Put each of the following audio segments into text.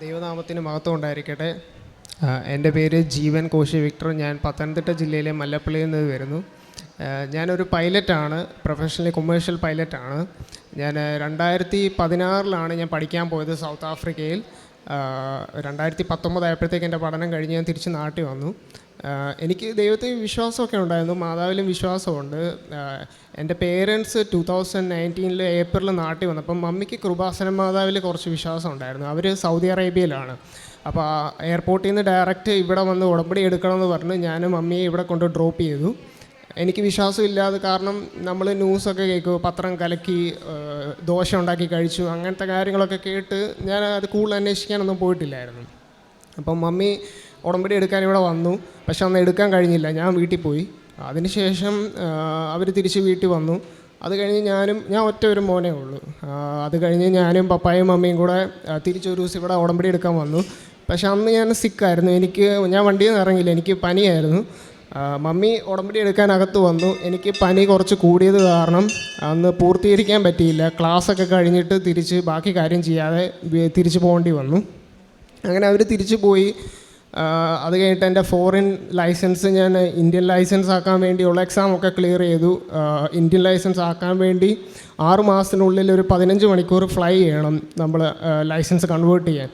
ദൈവനാമത്തിന് മഹത്വം ഉണ്ടായിരിക്കട്ടെ. എൻ്റെ പേര് ജീവൻ കോശി വിക്ടർ. ഞാൻ പത്തനംതിട്ട ജില്ലയിലെ മല്ലപ്പള്ളിയിൽ നിന്ന് വരുന്നു. ഞാനൊരു പൈലറ്റാണ്, പ്രൊഫഷണലി കൊമേഴ്ഷ്യൽ പൈലറ്റാണ്. ഞാൻ 2016 ഞാൻ പഠിക്കാൻ പോയത് സൗത്ത് ആഫ്രിക്കയിൽ. 2019 ആയപ്പോഴത്തേക്ക് എൻ്റെ പഠനം കഴിഞ്ഞ് ഞാൻ തിരിച്ച് നാട്ടിൽ വന്നു. എനിക്ക് ദൈവത്തിൽ വിശ്വാസമൊക്കെ ഉണ്ടായിരുന്നു, മാതാവിലും വിശ്വാസമുണ്ട്. എൻ്റെ പേരൻസ് 2019 ഏപ്രിൽ നാട്ടിൽ വന്നപ്പം മമ്മിക്ക് കൃപാസന മാതാവിൽ കുറച്ച് വിശ്വാസം ഉണ്ടായിരുന്നു. അവർ സൗദി അറേബ്യയിലാണ്. അപ്പോൾ എയർപോർട്ടിൽ നിന്ന് ഡയറക്റ്റ് ഇവിടെ വന്ന് ഉടമ്പടി എടുക്കണമെന്ന് പറഞ്ഞ് ഞാനും മമ്മിയെ ഇവിടെ കൊണ്ട് ഡ്രോപ്പ് ചെയ്തു. എനിക്ക് വിശ്വാസമില്ലാതെ, കാരണം നമ്മൾ ന്യൂസൊക്കെ കേൾക്കും, പത്രം കലക്കി ദോശ ഉണ്ടാക്കി കഴിച്ചു, അങ്ങനത്തെ കാര്യങ്ങളൊക്കെ കേട്ട് ഞാൻ അത് കൂടുതൽ അന്വേഷിക്കാനൊന്നും പോയിട്ടില്ലായിരുന്നു. അപ്പം മമ്മി ഉടമ്പടി എടുക്കാൻ ഇവിടെ വന്നു, പക്ഷെ അന്ന് എടുക്കാൻ കഴിഞ്ഞില്ല. ഞാൻ വീട്ടിൽ പോയി. അതിനുശേഷം അവർ തിരിച്ച് വീട്ടിൽ വന്നു. അത് കഴിഞ്ഞ് ഞാൻ ഒറ്റ ഒരു മോനേ ഉള്ളൂ. അത് കഴിഞ്ഞ് ഞാനും പപ്പായും മമ്മിയും കൂടെ തിരിച്ചൊരു ദിവസം ഇവിടെ ഉടമ്പടി എടുക്കാൻ വന്നു. പക്ഷെ അന്ന് ഞാൻ സിക്കായിരുന്നു. ഞാൻ വണ്ടിയിൽ നിന്ന് ഇറങ്ങിയില്ല, എനിക്ക് പനിയായിരുന്നു. മമ്മി ഉടമ്പടി എടുക്കാൻ അകത്ത് വന്നു. എനിക്ക് പനി കുറച്ച് കൂടിയത് കാരണം അന്ന് പൂർത്തീകരിക്കാൻ പറ്റിയില്ല. ക്ലാസ്സൊക്കെ കഴിഞ്ഞിട്ട് തിരിച്ച് ബാക്കി കാര്യം ചെയ്യാതെ തിരിച്ച് പോകേണ്ടി വന്നു. അങ്ങനെ അവർ തിരിച്ചു പോയി. അത് കഴിഞ്ഞിട്ട് എൻ്റെ ഫോറിൻ ലൈസൻസ് ഞാൻ ഇന്ത്യൻ ലൈസൻസ് ആക്കാൻ വേണ്ടിയുള്ള എക്സാമൊക്കെ ക്ലിയർ ചെയ്തു. ഇന്ത്യൻ ലൈസൻസ് ആക്കാൻ വേണ്ടി 6 മാസത്തിനുള്ളിൽ ഒരു 15 മണിക്കൂർ ഫ്ലൈ ചെയ്യണം നമ്മൾ ലൈസൻസ് കൺവേർട്ട് ചെയ്യാൻ.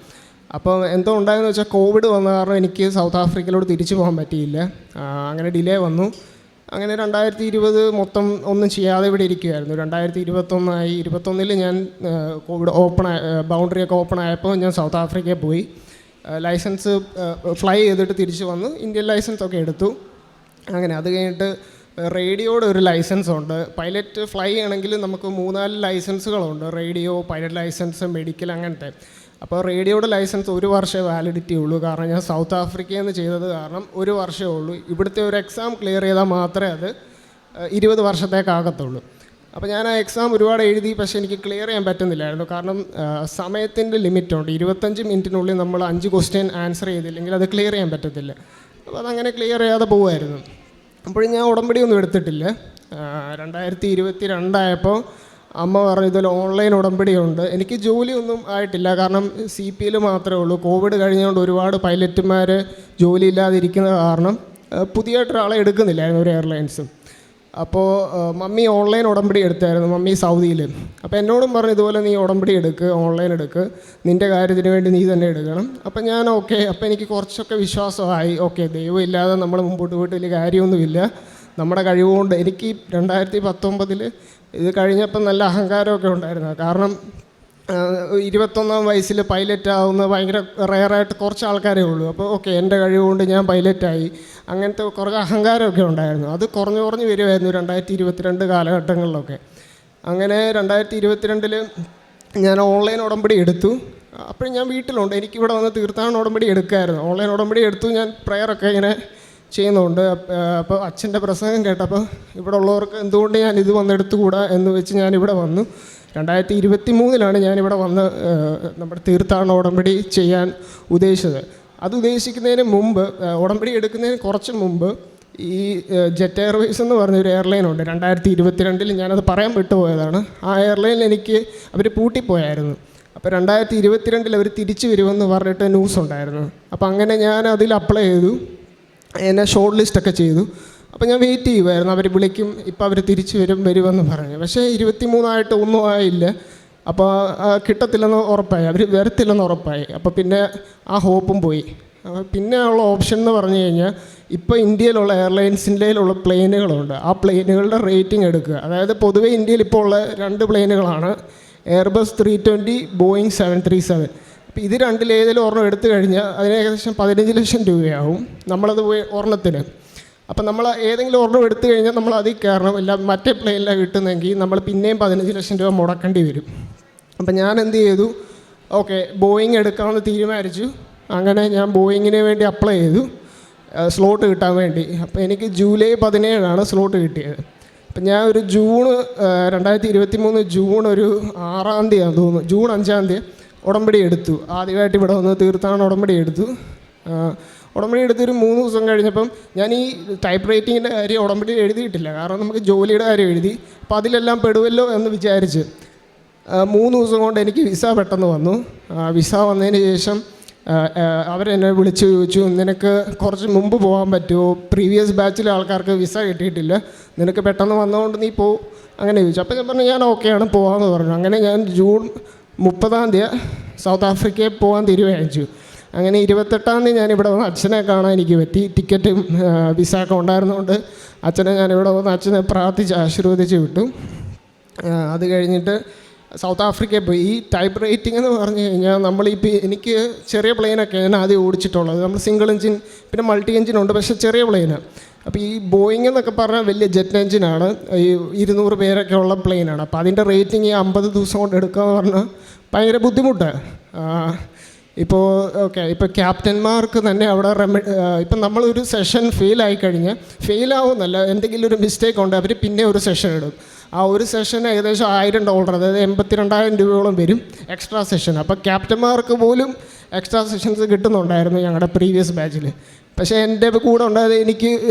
അപ്പോൾ എന്തോ ഉണ്ടായെന്ന് വെച്ചാൽ കോവിഡ് വന്ന കാരണം എനിക്ക് സൗത്ത് ആഫ്രിക്കയിലോട്ട് തിരിച്ചു പോകാൻ പറ്റിയില്ല. അങ്ങനെ ഡിലേ വന്നു. അങ്ങനെ 2020 മൊത്തം ഒന്നും ചെയ്യാതെ ഇവിടെ ഇരിക്കുമായിരുന്നു. 2021 21 ഞാൻ കോവിഡ് ബൗണ്ടറിയൊക്കെ ഓപ്പൺ ആയപ്പോൾ ഞാൻ സൗത്ത് ആഫ്രിക്കയിൽ പോയി. ലൈസൻസ് ഫ്ലൈ ചെയ്തിട്ട് തിരിച്ച് വന്നു. ഇന്ത്യൻ ലൈസൻസൊക്കെ എടുത്തു. അങ്ങനെ അത് കഴിഞ്ഞിട്ട് റേഡിയോയുടെ ഒരു ലൈസൻസ് ഉണ്ട്. പൈലറ്റ് ഫ്ലൈ ചെയ്യണമെങ്കിൽ നമുക്ക് 3-4 ലൈസൻസുകളുണ്ട്. റേഡിയോ, പൈലറ്റ് ലൈസൻസ്, മെഡിക്കൽ, അങ്ങനത്തെ. അപ്പോൾ റേഡിയോയുടെ ലൈസൻസ് 1 വർഷമേ വാലിഡിറ്റി ഉള്ളൂ. കാരണം ഞാൻ സൗത്ത് ആഫ്രിക്കയിൽ നിന്ന് ചെയ്തത് കാരണം 1 വർഷമേ ഉള്ളൂ. ഇവിടുത്തെ ഒരു എക്സാം ക്ലിയർ ചെയ്താൽ മാത്രമേ അത് 20 വർഷത്തേക്കാകത്തുള്ളൂ. അപ്പോൾ ഞാൻ ആ എക്സാം ഒരുപാട് എഴുതി, പക്ഷേ എനിക്ക് ക്ലിയർ ചെയ്യാൻ പറ്റുന്നില്ലായിരുന്നു. കാരണം സമയത്തിൻ്റെ ലിമിറ്റുണ്ട്. 25 മിനിറ്റിനുള്ളിൽ നമ്മൾ 5 ക്വസ്റ്റ്യൻ ആൻസർ ചെയ്തില്ലെങ്കിൽ അത് ക്ലിയർ ചെയ്യാൻ പറ്റത്തില്ല. അപ്പോൾ അതങ്ങനെ ക്ലിയർ ചെയ്യാതെ പോകുമായിരുന്നു. അപ്പോഴും ഞാൻ ഉടമ്പടിയൊന്നും എടുത്തിട്ടില്ല. 2022 ആയപ്പോൾ അമ്മ പറഞ്ഞു ഇതുപോലെ ഓൺലൈൻ ഉടമ്പടിയുണ്ട്. എനിക്ക് ജോലിയൊന്നും ആയിട്ടില്ല, കാരണം CPയിൽ മാത്രമേ ഉള്ളൂ. കോവിഡ് കഴിഞ്ഞുകൊണ്ട് ഒരുപാട് പൈലറ്റുമാർ ജോലിയില്ലാതിരിക്കുന്ന കാരണം പുതിയതായിട്ടൊരാളെ എടുക്കുന്നില്ലായിരുന്നു ഒരു എയർലൈൻസും. അപ്പോൾ മമ്മി ഓൺലൈൻ ഉടമ്പടി എടുത്തായിരുന്നു, മമ്മി സൗദിയിൽ. അപ്പോൾ എന്നോടും പറഞ്ഞു ഇതുപോലെ നീ ഉടമ്പടി ഓൺലൈൻ എടുക്ക്, നിൻ്റെ കാര്യത്തിന് വേണ്ടി നീ തന്നെ എടുക്കണം. അപ്പം ഞാൻ ഓക്കെ. അപ്പോൾ എനിക്ക് കുറച്ചൊക്കെ വിശ്വാസമായി. ഓക്കെ, ദൈവം ഇല്ലാതെ നമ്മൾ മുമ്പോട്ട് പോയിട്ട് വലിയ കാര്യമൊന്നുമില്ല, നമ്മുടെ കഴിവുകൊണ്ട്. എനിക്ക് 2019 ഇത് കഴിഞ്ഞപ്പം നല്ല അഹങ്കാരമൊക്കെ ഉണ്ടായിരുന്നു. കാരണം 21-ാം വയസ്സിൽ പൈലറ്റ് ആവുന്ന ഭയങ്കര റെയറായിട്ട് കുറച്ച് ആൾക്കാരേ ഉള്ളൂ. അപ്പോൾ ഓക്കെ, എൻ്റെ കഴിവുകൊണ്ട് ഞാൻ പൈലറ്റായി. അങ്ങനത്തെ കുറേ അഹങ്കാരമൊക്കെ ഉണ്ടായിരുന്നു. അത് കുറഞ്ഞു വരുമായിരുന്നു 2022 കാലഘട്ടങ്ങളിലൊക്കെ. അങ്ങനെ 2022 ഞാൻ ഓൺലൈൻ ഉടമ്പടി എടുത്തു. അപ്പോഴും ഞാൻ വീട്ടിലുണ്ട്. എനിക്കിവിടെ വന്ന് തീർത്ഥാടന ഉടമ്പടി എടുക്കുമായിരുന്നു. ഓൺലൈൻ ഉടമ്പടി എടുത്തു. ഞാൻ പ്രെയറൊക്കെ ഇങ്ങനെ ചെയ്യുന്നുണ്ട്. അപ്പോൾ അച്ഛൻ്റെ പ്രസംഗം കേട്ടപ്പോൾ ഇവിടെ ഉള്ളവർക്ക് എന്തുകൊണ്ട് ഞാൻ ഇത് വന്നെടുത്തുകൂടാ എന്ന് വെച്ച് ഞാനിവിടെ വന്നു. 2023 ഞാനിവിടെ വന്ന് നമ്മുടെ തീർത്ഥാടന ഉടമ്പടി ചെയ്യാൻ ഉദ്ദേശിച്ചത്. അത് ഉദ്ദേശിക്കുന്നതിന് മുമ്പ്, ഉടമ്പടി എടുക്കുന്നതിന് കുറച്ച് മുമ്പ്, ഈ ജെറ്റ് എയർവേസ് എന്ന് പറഞ്ഞൊരു എയർലൈനുണ്ട്. 2022 ഞാനത് പറയാൻ വിട്ടുപോയതാണ്. ആ എയർലൈനിൽ എനിക്ക് അവർ പൂട്ടിപ്പോയായിരുന്നു. അപ്പോൾ 2022 അവർ തിരിച്ചു വരുമെന്ന് പറഞ്ഞിട്ട് ന്യൂസ് ഉണ്ടായിരുന്നു. അപ്പോൾ അങ്ങനെ ഞാൻ അതിൽ അപ്ലൈ ചെയ്തു, എന്നെ ഷോർട്ട് ലിസ്റ്റൊക്കെ ചെയ്തു. അപ്പോൾ ഞാൻ വെയിറ്റ് ചെയ്യുമായിരുന്നു, അവർ വിളിക്കും, ഇപ്പോൾ അവർ തിരിച്ചു വരുമെന്ന് പറഞ്ഞു. പക്ഷേ 23 ഒന്നും ആയില്ല. അപ്പോൾ കിട്ടത്തില്ലെന്ന് ഉറപ്പായി, അവർ വരത്തില്ലെന്ന് ഉറപ്പായി. അപ്പോൾ പിന്നെ ആ ഹോപ്പും പോയി. പിന്നെ ഉള്ള ഓപ്ഷൻ എന്ന് പറഞ്ഞു കഴിഞ്ഞാൽ, ഇപ്പോൾ ഇന്ത്യയിലുള്ള എയർലൈൻസിൻ്റെയിലുള്ള പ്ലെയിനുകളുണ്ട്. ആ പ്ലെയിനുകളുടെ റേറ്റിംഗ് എടുക്കുക. അതായത് പൊതുവേ ഇന്ത്യയിൽ ഇപ്പോൾ ഉള്ള 2 പ്ലെയിനുകളാണ്, എയർബസ് 320, ബോയിങ് 737. അപ്പോൾ ഇത് രണ്ടിലേതെങ്കിലും ഒരെണ്ണം എടുത്തു കഴിഞ്ഞാൽ അതിന് ഏകദേശം 15 ലക്ഷം രൂപയാവും നമ്മളത് പോയി ഒരെണ്ണത്തിന്. അപ്പം നമ്മൾ ഏതെങ്കിലും ഒരെണ്ണം എടുത്തു കഴിഞ്ഞാൽ നമ്മൾ അതിൽ കയറണം. ഇല്ല മറ്റേ പ്ലെയിനിലാണ് കിട്ടുന്നതെങ്കിൽ നമ്മൾ പിന്നെയും 15 ലക്ഷം രൂപ മുടക്കേണ്ടി വരും. അപ്പം ഞാൻ എന്ത് ചെയ്തു, ഓക്കെ ബോയിങ് എടുക്കാമെന്ന് തീരുമാനിച്ചു. അങ്ങനെ ഞാൻ ബോയിങ്ങിന് വേണ്ടി അപ്ലൈ ചെയ്തു, സ്ലോട്ട് കിട്ടാൻ വേണ്ടി. അപ്പോൾ എനിക്ക് ജൂലൈ 17 സ്ലോട്ട് കിട്ടിയത്. അപ്പം ഞാൻ ഒരു 2023 ജൂൺ 6 തോന്നുന്നു, ജൂൺ 5 ഉടമ്പടി എടുത്തു. ആദ്യമായിട്ട് ഇവിടെ വന്ന് തീർത്ഥാടന ഉടമ്പടി എടുത്തു. ഉടമ്പടി എടുത്തൊരു 3 ദിവസം കഴിഞ്ഞപ്പം ഞാൻ ഈ ടൈപ്പ് റൈറ്റിങ്ങിൻ്റെ കാര്യം ഉടമ്പടി എഴുതിയിട്ടില്ല, കാരണം നമുക്ക് ജോലിയുടെ കാര്യം എഴുതി. അപ്പോൾ അതിലെല്ലാം പെടുമല്ലോ എന്ന് വിചാരിച്ച് 3 ദിവസം കൊണ്ട് എനിക്ക് വിസ പെട്ടെന്ന് വന്നു. വിസ വന്നതിന് ശേഷം അവരെന്നെ വിളിച്ച് ചോദിച്ചു, നിനക്ക് കുറച്ച് മുമ്പ് പോകാൻ പറ്റുമോ, പ്രീവിയസ് ബാച്ചിലെ ആൾക്കാർക്ക് വിസ കിട്ടിയിട്ടില്ല, നിനക്ക് പെട്ടെന്ന് വന്നതുകൊണ്ട് നീ പോ, അങ്ങനെ ചോദിച്ചു. അപ്പോൾ ഞാൻ പറഞ്ഞു ഞാൻ ഓക്കെയാണ്, പോകാമെന്ന് പറഞ്ഞു. അങ്ങനെ ഞാൻ ജൂൺ 30 സൗത്ത് ആഫ്രിക്കയിൽ പോകാൻ തീരുമാനിച്ചു. അങ്ങനെ 28 ഞാനിവിടെ വന്ന് അച്ഛനെ കാണാൻ എനിക്ക് പറ്റി. ടിക്കറ്റും വിസ ഒക്കെ ഉണ്ടായിരുന്നതുകൊണ്ട് അച്ഛനെ ഞാനിവിടെ വന്ന് അച്ഛനെ പ്രാർത്ഥിച്ച് ആശീർവദിച്ച് വിട്ടു. അത് കഴിഞ്ഞിട്ട് സൗത്ത് ആഫ്രിക്കയിൽ പോയി. ഈ ടൈപ്പ് റേറ്റിംഗ് എന്ന് പറഞ്ഞു കഴിഞ്ഞാൽ നമ്മളിപ്പോൾ എനിക്ക് ചെറിയ പ്ലെയിനൊക്കെ ഞാൻ ആദ്യം ഓടിച്ചിട്ടുള്ളത്. നമ്മൾ സിംഗിൾ എഞ്ചിൻ പിന്നെ മൾട്ടി എഞ്ചിനുണ്ട്, പക്ഷേ ചെറിയ പ്ലെയിനാണ്. അപ്പോൾ ഈ ബോയിങ് എന്നൊക്കെ പറഞ്ഞാൽ വലിയ ജെറ്റ് എഞ്ചിനാണ്, ഈ 200 പേരൊക്കെ ഉള്ള പ്ലെയിനാണ്. അപ്പോൾ അതിൻ്റെ റേറ്റിംഗ് ഈ 50 ദിവസം കൊണ്ട് എടുക്കുക എന്ന് പറഞ്ഞാൽ ഭയങ്കര ബുദ്ധിമുട്ടാണ്. ഇപ്പോൾ ഇപ്പോൾ ക്യാപ്റ്റന്മാർക്ക് തന്നെ അവിടെ ഇപ്പം നമ്മളൊരു സെഷൻ ഫെയിലായി കഴിഞ്ഞാൽ, ഫെയിലാവുന്നല്ല, എന്തെങ്കിലും ഒരു മിസ്റ്റേക്ക് ഉണ്ട്, അവർ പിന്നെ ഒരു സെഷൻ ഇടും. ആ ഒരു സെഷൻ ഏകദേശം $1000, അതായത് 82,000 രൂപയോളം വരും എക്സ്ട്രാ സെഷൻ. അപ്പോൾ ക്യാപ്റ്റന്മാർക്ക് പോലും എക്സ്ട്രാ സെഷൻസ് കിട്ടുന്നുണ്ടായിരുന്നു ഞങ്ങളുടെ പ്രീവിയസ് ബാച്ചിൽ. പക്ഷേ എൻ്റെ കൂടെ ഉണ്ടായത്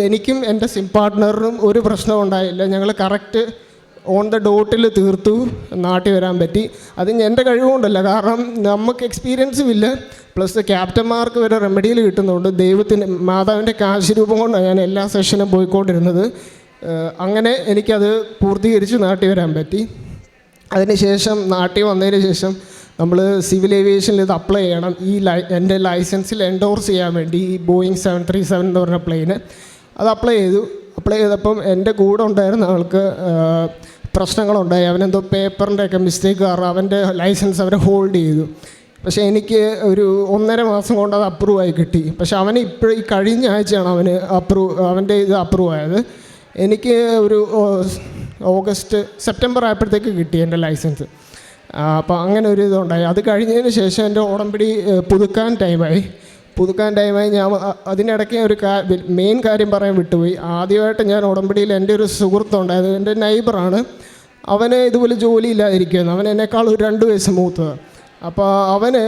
എനിക്കും എൻ്റെ സിം പാർട്ട്ണറിനും ഒരു പ്രശ്നവും ഉണ്ടായില്ല. ഞങ്ങൾ കറക്റ്റ് ഓൺ ദ ഡോട്ടിൽ തീർത്തു, നാട്ടിൽ വരാൻ പറ്റി. അത് എൻ്റെ കഴിവുകൊണ്ടല്ല, കാരണം നമുക്ക് എക്സ്പീരിയൻസും ഇല്ല, പ്ലസ് ക്യാപ്റ്റന്മാർക്ക് വരെ റെമഡിയിൽ കിട്ടുന്നുണ്ട്. ദൈവത്തിൻ്റെ മാതാവിൻ്റെ കാശുരൂപം കൊണ്ടാണ് ഞാൻ എല്ലാ സെഷനും പോയിക്കൊണ്ടിരുന്നത്. അങ്ങനെ എനിക്കത് പൂർത്തീകരിച്ച് നാട്ടിൽ വരാൻ പറ്റി. അതിനുശേഷം നാട്ടിൽ വന്നതിന് ശേഷം നമ്മൾ സിവിൽ ഏവിയേഷനിൽ ഇത് അപ്ലൈ ചെയ്യണം. എൻ്റെ ലൈസൻസിൽ എൻഡോർസ് ചെയ്യാൻ വേണ്ടി ഈ ബോയിങ് 737 എന്ന് പറഞ്ഞ പ്ലെയിന് അത് അപ്ലൈ ചെയ്തപ്പം എൻ്റെ കൂടെ ഉണ്ടായിരുന്ന ആൾക്ക് പ്രശ്നങ്ങളുണ്ടായി. അവനെന്തോ പേപ്പറിൻ്റെ ഒക്കെ മിസ്റ്റേക്ക് കാരണം അവൻ്റെ ലൈസൻസ് അവരെ ഹോൾഡ് ചെയ്തു. പക്ഷേ എനിക്ക് ഒരു 1.5 മാസം കൊണ്ട് അത് അപ്രൂവ് ആയി കിട്ടി. പക്ഷെ അവന് ഇപ്പോൾ ഈ കഴിഞ്ഞ ആഴ്ചയാണ് അവൻ്റെ ഇത് അപ്രൂവ് ആയത്. എനിക്ക് ഒരു സെപ്റ്റംബർ ആയപ്പോഴത്തേക്ക് കിട്ടി എൻ്റെ ലൈസൻസ്. അപ്പോൾ അങ്ങനെ ഒരു ഇതുണ്ടായി. അത് കഴിഞ്ഞതിന് ശേഷം എൻ്റെ ഉടമ്പടി പുതുക്കാൻ ടൈമായി. ഞാൻ അതിനിടയ്ക്ക് ഒരു മെയിൻ കാര്യം പറയാൻ വിട്ടുപോയി. ആദ്യമായിട്ട് ഞാൻ ഉടമ്പടിയിൽ എൻ്റെ ഒരു സുഹൃത്തുണ്ടായത്, എൻ്റെ നൈബറാണ്. അവന് ഇതുപോലെ ജോലി ഇല്ലാതിരിക്കുന്നു. അവൻ എന്നെക്കാൾ ഒരു 2 വയസ്സ് മൂത്തത്. അപ്പോൾ അവന്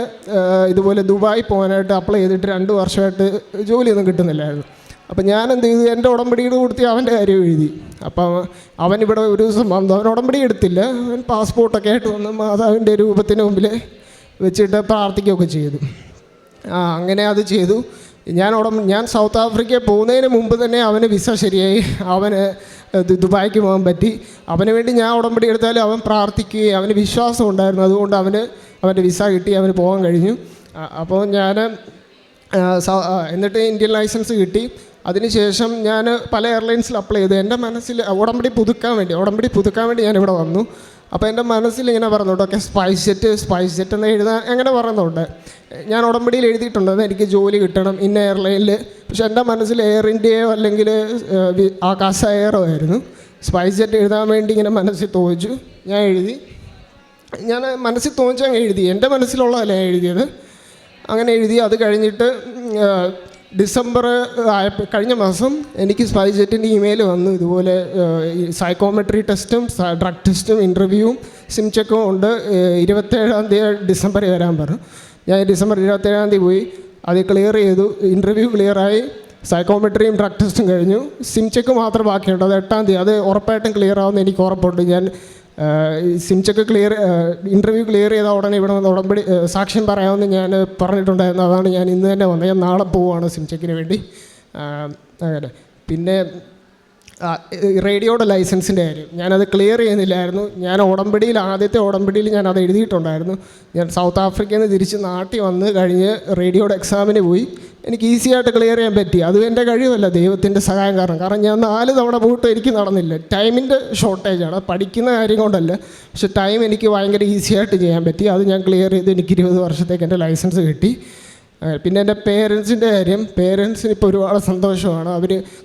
ഇതുപോലെ ദുബായി പോകാനായിട്ട് അപ്ലൈ ചെയ്തിട്ട് 2 വർഷമായിട്ട് ജോലിയൊന്നും കിട്ടുന്നില്ലായിരുന്നു. അപ്പോൾ ഞാൻ എന്ത് ചെയ്തു, എൻ്റെ ഉടമ്പടിയുടെ കൊടുത്ത് അവൻ്റെ കാര്യം എഴുതി. അപ്പോൾ അവനിവിടെ ഒരു ദിവസം വന്നു. അവൻ ഉടമ്പടി എടുത്തില്ല, അവൻ പാസ്പോർട്ടൊക്കെ ആയിട്ട് വന്ന് മാതാവിൻ്റെ രൂപത്തിന് മുമ്പിൽ വെച്ചിട്ട് പ്രാർത്ഥിക്കുകയൊക്കെ ചെയ്തു. അങ്ങനെ അത് ചെയ്തു. ഞാൻ സൗത്ത് ആഫ്രിക്കയിൽ പോകുന്നതിന് മുമ്പ് തന്നെ അവന് വിസ ശരിയായി, അവന് ദുബായിക്ക് പോകാൻ പറ്റി. അവന് വേണ്ടി ഞാൻ ഉടമ്പടി എടുത്താലും അവൻ പ്രാർത്ഥിക്കുകയും അവന് വിശ്വാസം ഉണ്ടായിരുന്നു. അതുകൊണ്ട് അവൻ്റെ വിസ കിട്ടി, അവന് പോകാൻ കഴിഞ്ഞു. അപ്പോൾ ഞാൻ എന്നിട്ട് ഇന്ത്യൻ ലൈസൻസ് കിട്ടി. അതിനുശേഷം ഞാൻ പല എയർലൈൻസിൽ അപ്ലൈ ചെയ്തു. എൻ്റെ മനസ്സിൽ ഉടമ്പടി പുതുക്കാൻ വേണ്ടി ഞാനിവിടെ വന്നു. അപ്പോൾ എൻ്റെ മനസ്സിൽ ഇങ്ങനെ പറയുന്നുണ്ട്, ഓക്കെ സ്പൈസ് ജെറ്റ് എന്ന് എഴുതാൻ അങ്ങനെ പറയുന്നുണ്ട്. ഞാൻ ഉടമ്പടിയിൽ എഴുതിയിട്ടുണ്ട് എനിക്ക് ജോലി കിട്ടണം ഇന്ന എയർലൈനിൽ. പക്ഷെ എൻ്റെ മനസ്സിൽ എയർ ഇന്ത്യയോ അല്ലെങ്കിൽ ആകാശ എയറോ ആയിരുന്നു. സ്പൈസ് ജെറ്റ് എഴുതാൻ വേണ്ടി ഇങ്ങനെ മനസ്സിൽ തോന്നിച്ചു, ഞാൻ മനസ്സിൽ തോന്നിച്ചങ്ങ് എഴുതി. എൻ്റെ മനസ്സിലുള്ളതല്ല ഞാൻ എഴുതിയത്. അങ്ങനെ എഴുതി. അത് കഴിഞ്ഞിട്ട് ഡിസംബർ കഴിഞ്ഞ മാസം എനിക്ക് സ്പൈസ് ജെറ്റിൻ്റെ ഇമെയിൽ വന്നു. ഇതുപോലെ സൈക്കോമെട്രി ടെസ്റ്റും ഡ്രഗ് ടെസ്റ്റും ഇൻ്റർവ്യൂവും സിം ചെക്കും ഉണ്ട്. 27 ഡിസംബർ വരാൻ പറഞ്ഞു. ഞാൻ ഡിസംബർ 27 പോയി. അത് ക്ലിയർ ചെയ്തു. ഇൻ്റർവ്യൂ ക്ലിയറായി, സൈക്കോമെട്രിയും ഡ്രഗ് ടെസ്റ്റും കഴിഞ്ഞു. സിം ചെക്ക് മാത്രം ബാക്കിയുണ്ട്. അത് 8 അത് ഉറപ്പായിട്ടും ക്ലിയർ ആവുമെന്ന് എനിക്ക് ഉറപ്പുണ്ട്. ഞാൻ സിം ചെക്ക് ഇൻ്റർവ്യൂ ക്ലിയർ ചെയ്ത ഉടനെ ഇവിടെ വന്ന് ഉടമ്പടി സാക്ഷ്യം പറയാമെന്ന് ഞാൻ പറഞ്ഞിട്ടുണ്ടായിരുന്നു. അതാണ് ഞാൻ ഇന്ന് തന്നെ വന്നത്. ഞാൻ നാളെ പോവുകയാണ് സിം ചെക്കിന് വേണ്ടി. അങ്ങനെ പിന്നെ റേഡിയോയുടെ ലൈസൻസിൻ്റെ കാര്യം ഞാനത് ക്ലിയർ ചെയ്യുന്നില്ലായിരുന്നു. ആദ്യത്തെ ഉടമ്പടിയിൽ ഞാനത് എഴുതിയിട്ടുണ്ടായിരുന്നു. ഞാൻ സൗത്ത് ആഫ്രിക്കയിൽ നിന്ന് തിരിച്ച് നാട്ടിൽ വന്ന് കഴിഞ്ഞ് റേഡിയോയുടെ എക്സാമിന് പോയി. എനിക്ക് ഈസിയായിട്ട് ക്ലിയർ ചെയ്യാൻ പറ്റി. അതും എൻ്റെ കഴിവല്ല, ദൈവത്തിൻ്റെ സഹായം കാരണം ഞാൻ 4 തവണ പോയിട്ട് എനിക്ക് നടന്നില്ല. ടൈമിൻ്റെ ഷോർട്ടേജാണ്, പഠിക്കുന്ന കാര്യം കൊണ്ടല്ല. പക്ഷെ ടൈം എനിക്ക് ഭയങ്കര ഈസിയായിട്ട് ചെയ്യാൻ പറ്റി. അത് ഞാൻ ക്ലിയർ ചെയ്ത് എനിക്ക് 20 വർഷത്തേക്ക് എൻ്റെ ലൈസൻസ് കിട്ടി. പിന്നെ എൻ്റെ പേരൻസിൻ്റെ കാര്യം, പേരൻസിന് ഇപ്പോൾ ഒരുപാട് സന്തോഷമാണ്.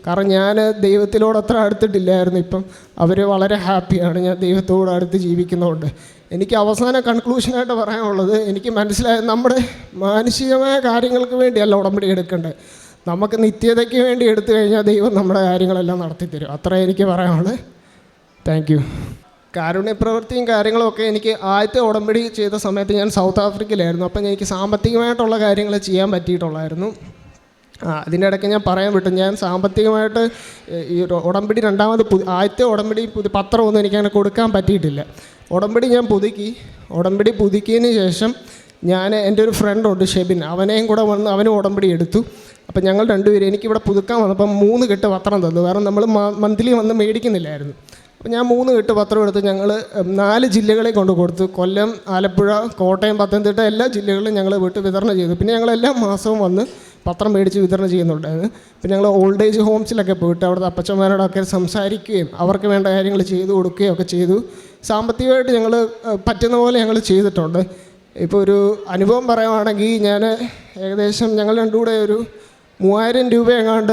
കാരണം ഞാൻ ദൈവത്തിനോട് അത്ര അടുത്തിട്ടില്ലായിരുന്നു. ഇപ്പം അവർ വളരെ ഹാപ്പിയാണ് ഞാൻ ദൈവത്തോട് അടുത്ത് ജീവിക്കുന്നതുകൊണ്ട്. എനിക്ക് അവസാന കൺക്ലൂഷനായിട്ട് പറയാനുള്ളത്, എനിക്ക് മനസ്സിലായത് നമ്മുടെ മാനുഷികമായ കാര്യങ്ങൾക്ക് വേണ്ടിയല്ല ഉടമ്പടി എടുക്കേണ്ടത്. നമുക്ക് നിത്യതയ്ക്ക് വേണ്ടി എടുത്തു കഴിഞ്ഞാൽ ദൈവം നമ്മുടെ കാര്യങ്ങളെല്ലാം നടത്തിത്തരും. അത്രേ എനിക്ക് പറയാനുള്ളത്. Thank you. കാരുണ്യപ്രവൃത്തിയും കാര്യങ്ങളൊക്കെ എനിക്ക് ആദ്യത്തെ ഉടമ്പടി ചെയ്ത സമയത്ത് ഞാൻ സൗത്ത് ആഫ്രിക്കയിലായിരുന്നു. അപ്പം എനിക്ക് സാമ്പത്തികമായിട്ടുള്ള കാര്യങ്ങൾ ചെയ്യാൻ പറ്റിയിട്ടുള്ളായിരുന്നു. അതിൻ്റെ ഇടയ്ക്ക് ഞാൻ പറയാൻ വിട്ടു, ഞാൻ സാമ്പത്തികമായിട്ട് ഈ ഉടമ്പടി ആദ്യത്തെ ഉടമ്പടി പത്രമൊന്നും എനിക്കങ്ങനെ കൊടുക്കാൻ പറ്റിയിട്ടില്ല. ഉടമ്പടി ഞാൻ പുതുക്കി. ഉടമ്പടി പുതുക്കിയതിന് ശേഷം ഞാൻ എൻ്റെ ഒരു ഫ്രണ്ടുണ്ട് ഷെബിൻ, അവനെയും കൂടെ വന്ന് അവനും ഉടമ്പടി എടുത്തു. അപ്പം ഞങ്ങൾ രണ്ടുപേരും എനിക്കിവിടെ പുതുക്കാൻ വന്നപ്പം 3 കെട്ട് പത്രം തന്നു. കാരണം നമ്മൾ മന്ത്ലി വന്ന് മേടിക്കുന്നില്ലായിരുന്നു. അപ്പോൾ ഞാൻ 3 കെട്ട് പത്രം എടുത്ത് ഞങ്ങൾ 4 ജില്ലകളെ കൊണ്ട് കൊടുത്തു. കൊല്ലം, ആലപ്പുഴ, കോട്ടയം, പത്തനംതിട്ട എല്ലാ ജില്ലകളിലും ഞങ്ങൾ വിട്ട് വിതരണം ചെയ്തു. പിന്നെ ഞങ്ങൾ എല്ലാ മാസവും വന്ന് പത്രം മേടിച്ച് വിതരണം ചെയ്യുന്നുണ്ടായിരുന്നു. പിന്നെ ഞങ്ങൾ ഓൾഡ് ഏജ് ഹോംസിലൊക്കെ പോയിട്ട് അവിടുത്തെ അപ്പച്ചന്മാരോടൊക്കെ സംസാരിക്കുകയും അവർക്ക് വേണ്ട കാര്യങ്ങൾ ചെയ്തു കൊടുക്കുകയും ഒക്കെ ചെയ്തു. സാമ്പത്തികമായിട്ട് ഞങ്ങൾ പറ്റുന്ന പോലെ ഞങ്ങൾ ചെയ്തിട്ടുണ്ട്. ഇപ്പോൾ ഒരു അനുഭവം പറയുവാണെങ്കിൽ, ഞാൻ ഏകദേശം ഞങ്ങൾ രണ്ടും കൂടെ ഒരു 3000 രൂപ എങ്ങാണ്ട്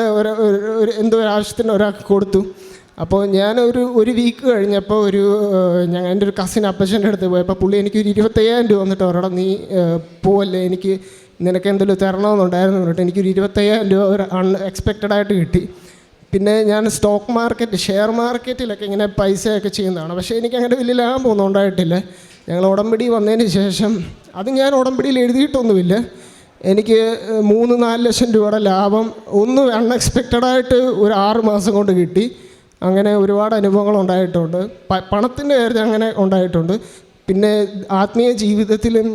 എന്തോ ഒരു ആവശ്യത്തിന് ഒരാൾക്ക് കൊടുത്തു. അപ്പോൾ ഞാൻ ഒരു വീക്ക് കഴിഞ്ഞപ്പോൾ എൻ്റെ ഒരു കസിൻ അപ്പച്ചൻ്റെ അടുത്ത് പോയപ്പോൾ പുള്ളി എനിക്കൊരു 25,000 രൂപ വന്നിട്ട് അവരോട് നീ പോവല്ലേ, എനിക്ക് നിനക്ക് എന്തെങ്കിലും തരണമെന്നുണ്ടായിരുന്നു പറഞ്ഞിട്ട് എനിക്കൊരു 25,000 രൂപ ഒരു അൺഎക്സ്പെക്റ്റഡായിട്ട് കിട്ടി. പിന്നെ ഞാൻ സ്റ്റോക്ക് മാർക്കറ്റ്, ഷെയർ മാർക്കറ്റിലൊക്കെ ഇങ്ങനെ പൈസയൊക്കെ ചെയ്യുന്നതാണ്. പക്ഷേ എനിക്ക് അങ്ങനെ വലിയ ലാഭമൊന്നും ഉണ്ടായിട്ടില്ല. ഞങ്ങൾ ഉടമ്പടി വന്നതിന് ശേഷം അത് ഞാൻ ഉടമ്പടിയിൽ എഴുതിയിട്ടൊന്നുമില്ല. എനിക്ക് 3-4 ലക്ഷം രൂപയുടെ ലാഭം ഒന്നും അൺഎക്സ്പെക്റ്റഡായിട്ട് ഒരു 6 മാസം കൊണ്ട് കിട്ടി. അങ്ങനെ ഒരുപാട് അനുഭവങ്ങൾ ഉണ്ടായിട്ടുണ്ട്. പണത്തിൻ്റെ കാര്യം അങ്ങനെ ഉണ്ടായിട്ടുണ്ട്. പിന്നെ ആത്മീയ ജീവിതത്തിലും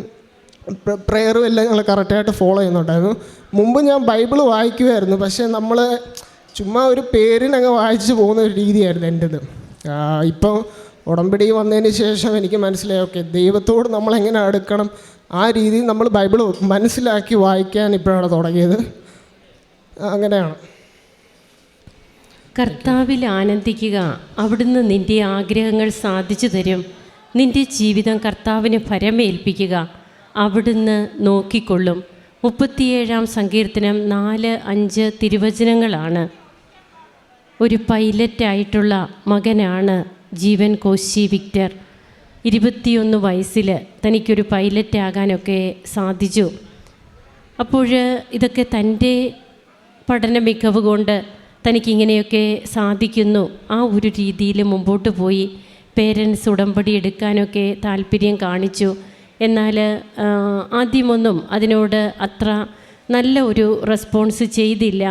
പ്രെയറും എല്ലാം ഞങ്ങൾ കറക്റ്റായിട്ട് ഫോളോ ചെയ്യുന്നുണ്ടായിരുന്നു. മുമ്പ് ഞാൻ ബൈബിൾ വായിക്കുമായിരുന്നു, പക്ഷേ നമ്മൾ ചുമ്മാ ഒരു പേരിനങ്ങ് വായിച്ച് പോകുന്ന ഒരു രീതിയായിരുന്നു എൻ്റേത്. ഇപ്പോൾ ഉടമ്പടി വന്നതിന് ശേഷം എനിക്ക് മനസ്സിലായി, ഓക്കെ, ദൈവത്തോട് നമ്മളെങ്ങനെ അടുക്കണം, ആ രീതിയിൽ നമ്മൾ ബൈബിൾ മനസ്സിലാക്കി വായിക്കാൻ ഇപ്പോഴാണ് തുടങ്ങിയത്. അങ്ങനെയാണ്. കർത്താവിൽ ആനന്ദിക്കുക, അവിടുന്ന് നിൻ്റെ ആഗ്രഹങ്ങൾ സാധിച്ചു തരും. നിൻ്റെ ജീവിതം കർത്താവിന് ഫലമേൽപ്പിക്കുക, അവിടുന്ന് നോക്കിക്കൊള്ളും. 37-ാം സങ്കീർത്തനം 4-5 തിരുവചനങ്ങളാണ്. ഒരു പൈലറ്റായിട്ടുള്ള മകനാണ് ജീവൻ കോശി വിക്ടർ. 21 വയസ്സിൽ തനിക്കൊരു പൈലറ്റാകാനൊക്കെ സാധിച്ചു. അപ്പോൾ ഇതൊക്കെ തൻ്റെ പഠന മികവ് കൊണ്ട് തനിക്കിങ്ങനെയൊക്കെ സാധിക്കുന്നു. ആ ഒരു രീതിയിൽ മുമ്പോട്ട് പോയി. പേരൻസ് ഉടമ്പടി എടുക്കാനൊക്കെ താല്പര്യം കാണിച്ചു. എന്നാൽ ആദ്യമൊന്നും അതിനോട് അത്ര നല്ല ഒരു റെസ്പോൺസ് ചെയ്തില്ല.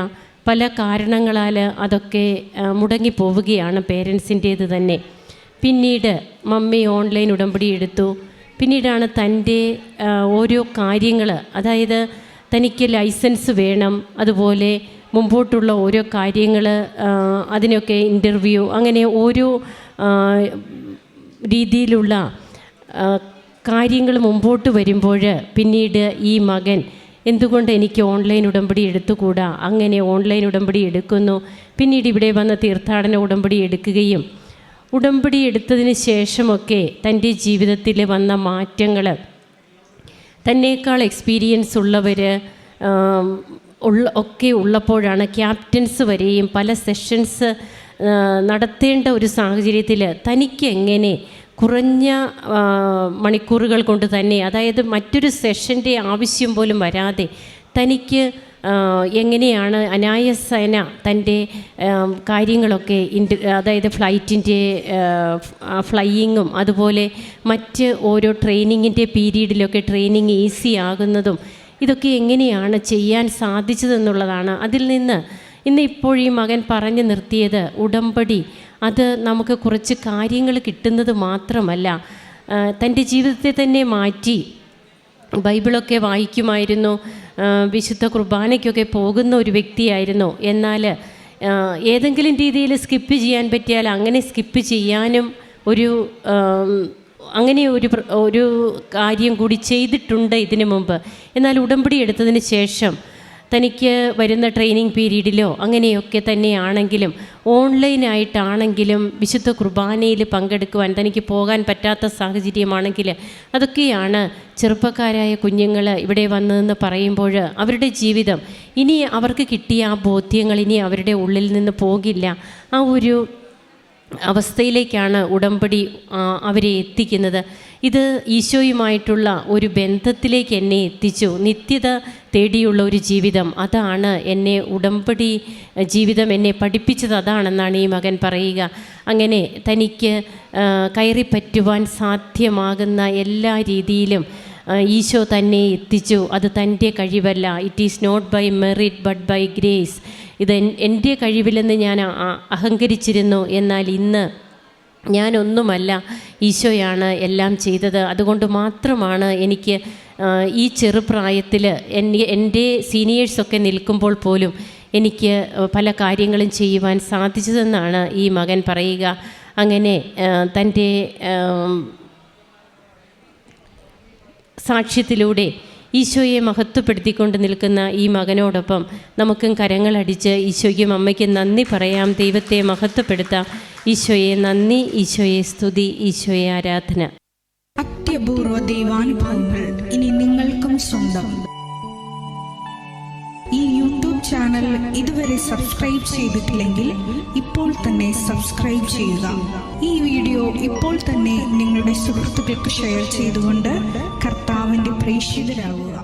പല കാരണങ്ങളാൽ അതൊക്കെ മുടങ്ങിപ്പോവുകയാണ് പേരൻസിൻ്റേത് തന്നെ. പിന്നീട് മമ്മി ഓൺലൈൻ ഉടമ്പടി എടുത്തു. പിന്നീടാണ് തൻ്റെ ഓരോ കാര്യങ്ങൾ, അതായത് തനിക്ക് ലൈസൻസ് വേണം, അതുപോലെ മുമ്പോട്ടുള്ള ഓരോ കാര്യങ്ങൾ, അതിനൊക്കെ ഇൻ്റർവ്യൂ, അങ്ങനെ ഓരോ രീതിയിലുള്ള കാര്യങ്ങൾ മുമ്പോട്ട് വരുമ്പോൾ പിന്നീട് ഈ മകൻ എന്തുകൊണ്ട് എനിക്ക് ഓൺലൈൻ ഉടമ്പടി എടുത്തുകൂടാ, അങ്ങനെ ഓൺലൈൻ ഉടമ്പടി എടുക്കുന്നു. പിന്നീട് ഇവിടെ വന്ന് തീർത്ഥാടന ഉടമ്പടി എടുക്കുകയും ഉടമ്പടി എടുത്തതിന് ശേഷമൊക്കെ തൻ്റെ ജീവിതത്തിൽ വന്ന മാറ്റങ്ങൾ, തന്നേക്കാൾ എക്സ്പീരിയൻസ് ഉള്ളവർ ഒക്കെ ഉള്ളപ്പോഴാണ് ക്യാപ്റ്റൻസ് വരെയും പല സെഷൻസ് നടത്തേണ്ട ഒരു സാഹചര്യത്തിൽ തനിക്ക് എങ്ങനെ കുറഞ്ഞ മണിക്കൂറുകൾ കൊണ്ട് തന്നെ, അതായത് മറ്റൊരു സെഷൻ്റെ ആവശ്യം പോലും വരാതെ തനിക്ക് എങ്ങനെയാണ് അനായാസേന തൻ്റെ കാര്യങ്ങളൊക്കെ അതായത് ഫ്ലൈറ്റിൻ്റെ ഫ്ലൈയിങ്ങും അതുപോലെ മറ്റ് ഓരോ ട്രെയിനിങ്ങിൻ്റെ പീരീഡിലൊക്കെ ട്രെയിനിങ് ഈസി ആകുന്നതും ഇതൊക്കെ എങ്ങനെയാണ് ചെയ്യാൻ സാധിച്ചതെന്നുള്ളതാണ്. അതിൽ നിന്ന് ഇന്ന് ഇപ്പോൾ ഈ മകൻ പറഞ്ഞു നിർത്തിയത് ഉടമ്പടി അത് നമുക്ക് കുറച്ച് കാര്യങ്ങൾ കിട്ടുന്നത് മാത്രമല്ല, തൻ്റെ ജീവിതത്തെ തന്നെ മാറ്റി. ബൈബിളൊക്കെ വായിക്കുമായിരുന്നു, വിശുദ്ധ കുർബാനയ്ക്കൊക്കെ പോകുന്ന ഒരു വ്യക്തിയായിരുന്നു. എന്നാൽ ഏതെങ്കിലും രീതിയിൽ സ്കിപ്പ് ചെയ്യാൻ പറ്റിയാൽ അങ്ങനെ സ്കിപ്പ് ചെയ്യാനും അങ്ങനെ ഒരു കാര്യം കൂടി ചെയ്തിട്ടുണ്ട് ഇതിനു മുമ്പ്. എന്നാൽ ഉടമ്പടി എടുത്തതിന് ശേഷം തനിക്ക് വരുന്ന ട്രെയിനിങ് പീരീഡിലോ അങ്ങനെയൊക്കെ തന്നെയാണെങ്കിലും ഓൺലൈനായിട്ടാണെങ്കിലും വിശുദ്ധ കുർബാനയിൽ പങ്കെടുക്കുവാൻ തനിക്ക് പോകാൻ പറ്റാത്ത സാഹചര്യമാണെങ്കിൽ അതൊക്കെയാണ് ചെറുപ്പക്കാരായ കുഞ്ഞുങ്ങൾ ഇവിടെ വന്നതെന്ന് പറയുമ്പോൾ അവരുടെ ജീവിതം ഇനി അവർക്ക് കിട്ടിയ ആ ബോധ്യങ്ങൾ ഇനി അവരുടെ ഉള്ളിൽ നിന്ന് പോകില്ല. ആ ഒരു അവസ്ഥയിലേക്കാണ് ഉടമ്പടി അവരെ എത്തിക്കുന്നത്. ഇത് ഈശോയുമായിട്ടുള്ള ഒരു ബന്ധത്തിലേക്ക് എന്നെ എത്തിച്ചു. നിത്യത തേടിയുള്ള ഒരു ജീവിതം, അതാണ് എന്നെ ഉടമ്പടി ജീവിതം എന്നെ പഠിപ്പിച്ചത്, അതാണെന്നാണ് ഈ മകൻ പറയുക. അങ്ങനെ തനിക്ക് കയറിപ്പറ്റുവാൻ സാധ്യമാകുന്ന എല്ലാ രീതിയിലും ഈശോ തന്നെ എത്തിച്ചു. അത് തൻ്റെ കഴിവല്ല. It is not by merit but by grace. ഇത് എൻ്റെ കഴിവിലെന്ന് ഞാൻ അഹങ്കരിച്ചിരുന്നു. എന്നാൽ ഇന്ന് ഞാനൊന്നുമല്ല, ഈശോയാണ് എല്ലാം ചെയ്തത്. അതുകൊണ്ട് മാത്രമാണ് എനിക്ക് ഈ ചെറുപ്രായത്തിൽ എൻ്റെ സീനിയേഴ്സൊക്കെ നിൽക്കുമ്പോൾ പോലും എനിക്ക് പല കാര്യങ്ങളും ചെയ്യുവാൻ സാധിച്ചതെന്നാണ് ഈ മകൻ പറയുക. അങ്ങനെ തൻ്റെ സാക്ഷ്യത്തിലൂടെ ഈശോയെ മഹത്വപ്പെടുത്തിക്കൊണ്ട് നിൽക്കുന്ന ഈ മകനോടൊപ്പം നമുക്കും കരങ്ങളടിച്ച് ഈശോയ്ക്കും അമ്മയ്ക്കും നന്ദി പറയാം, ദൈവത്തെ മഹത്വപ്പെടുത്താം. ഈശോയെ നന്ദി, ഈശോയെ സ്തുതി, ഈശോയെ ആരാധന. അത്യപൂർവ ദൈവാനുഭവങ്ങൾ ഇനി നിങ്ങൾക്കും സ്വന്തം. ഈ യൂട്യൂബ് ചാനൽ ഇതുവരെ സബ്സ്ക്രൈബ് ചെയ്തിട്ടില്ലെങ്കിൽ ഇപ്പോൾ തന്നെ സബ്സ്ക്രൈബ് ചെയ്യുക. ഈ വീഡിയോ ഇപ്പോൾ തന്നെ നിങ്ങളുടെ സുഹൃത്തുക്കൾക്ക് ഷെയർ ചെയ്തുകൊണ്ട് കർത്താവിൻ്റെ പ്രേക്ഷിതരാകുക.